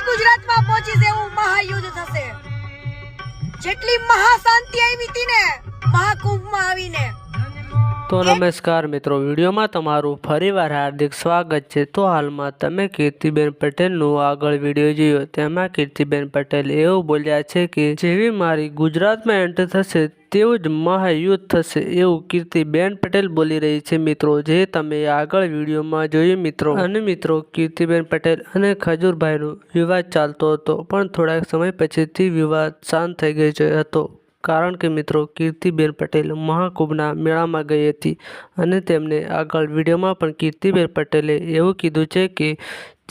ગુજરાતમાં પહોંચી જેવું મહાયુદ્ધ થશે। જેટલી મહાશાંતિ આવી હતી ને મહાકુંભમાં આવીને। તો નમસ્કાર મિત્રો, વિડીયોમાં તમારું ફરીવાર હાર્દિક સ્વાગત છે। તો હાલમાં તમે કીર્તિબેન પટેલનું આગળ વિડીયો જોયો, તેમાં કીર્તિબેન પટેલ એવું બોલ્યા છે કે જેવી મારી ગુજરાતમાં એન્ટ્રી થશે તેવું જ મહાયુદ્ધ થશે, એવું કીર્તિબેન પટેલ બોલી રહી છે મિત્રો, જે તમે આગળ વિડીયોમાં જોયું મિત્રો। અને મિત્રો, કીર્તિબેન પટેલ અને ખજૂરભાઈનો વિવાદ ચાલતો હતો, પણ થોડાક સમય પછીથી વિવાદ શાંત થઈ ગયો હતો, કારણ કે મિત્રો કીર્તિબેન પટેલ મહાકુંભના મેળામાં ગઈ હતી અને તેમને આગળ વિડીયોમાં પણ કીર્તિબેન પટેલે એવું કીધું છે કે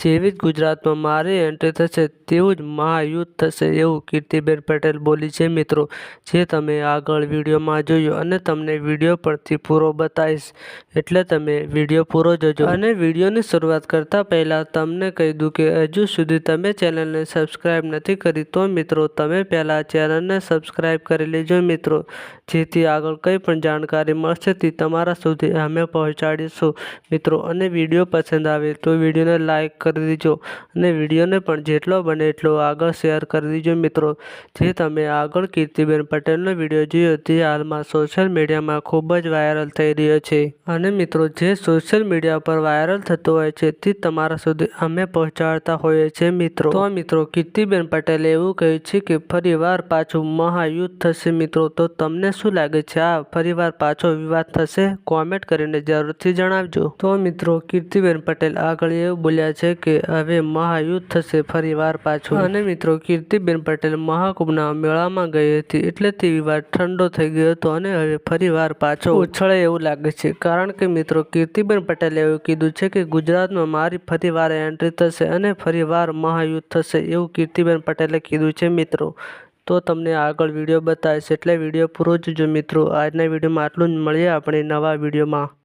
જેવી જ ગુજરાતમાં મારી એન્ટ્રી થશે તેવું જ મહાયુદ્ધ થશે, એવું કીર્તિબેન પટેલ બોલી છે મિત્રો, જે તમે આગળ વિડીયોમાં જોયો। અને તમને વિડીયો પરથી પૂરો બતાવીશ, એટલે તમે વિડીયો પૂરો જોજો। અને વિડીયોની શરૂઆત કરતા પહેલા તમને કહી દઉં કે હજુ સુધી તમે ચેનલને સબસ્ક્રાઈબ નથી કરી તો મિત્રો તમે પહેલા ચેનલને સબસ્ક્રાઈબ કરી લેજો મિત્રો, જેથી આગળ કંઈ પણ જાણકારી મળશે તે તમારા સુધી અમે પહોંચાડીશું મિત્રો। અને વિડીયો પસંદ આવે તો વિડીયોને લાઈક કરી દીજો અને વિડીયોને પણ જેટલો બને એટલો આગળ શેર કરી દીજો મિત્રો, જે તમે આગળ કીર્તિબેન પટેલનો વિડીયો જોયો તે હાલમાં સોશિયલ મીડિયામાં ખૂબ જ વાયરલ થઈ રહ્યો છે। અને મિત્રો, જે સોશિયલ મીડિયા પર વાયરલ થતો હોય છે તે તમારા સુધી અમે પહોંચાડતા હોઈએ છીએ મિત્રો। તો મિત્રો, કીર્તિબેન પટેલે એવું કહ્યું છે કે ફરીવાર પાછું મહાયુદ્ધ થશે મિત્રો, તો તમને શું લાગે છે, આ ફરીવાર પાછો વિવાદ થશે? કોમેન્ટ કરીને જરૂરથી જણાવજો। તો મિત્રો, કીર્તિબેન પટેલ આગળ એવું બોલ્યા છે કે હવે મહાયુદ્ધ થશે ફરીવાર પાછું। અને મિત્રો, કીર્તિબેન પટેલ મહાકુંભના મેળામાં ગઈ હતી એટલે તે વિવાદ ઠંડો થઈ ગયો હતો અને હવે ફરીવાર પાછો ઉછળે એવું લાગે છે, કારણ કે મિત્રો કીર્તિબેન પટેલે એવું કીધું છે કે ગુજરાતમાં મારી ફરીવાર એન્ટ્રી થશે અને ફરીવાર મહાયુદ્ધ થશે, એવું કીર્તિબેન પટેલે કીધું છે મિત્રો। તો તમને આગળ વિડીયો બતાવીશ, એટલે વિડીયો પૂરો જોજો મિત્રો। આજના વિડીયોમાં આટલું જ, મળીએ આપણે નવા વિડીયોમાં।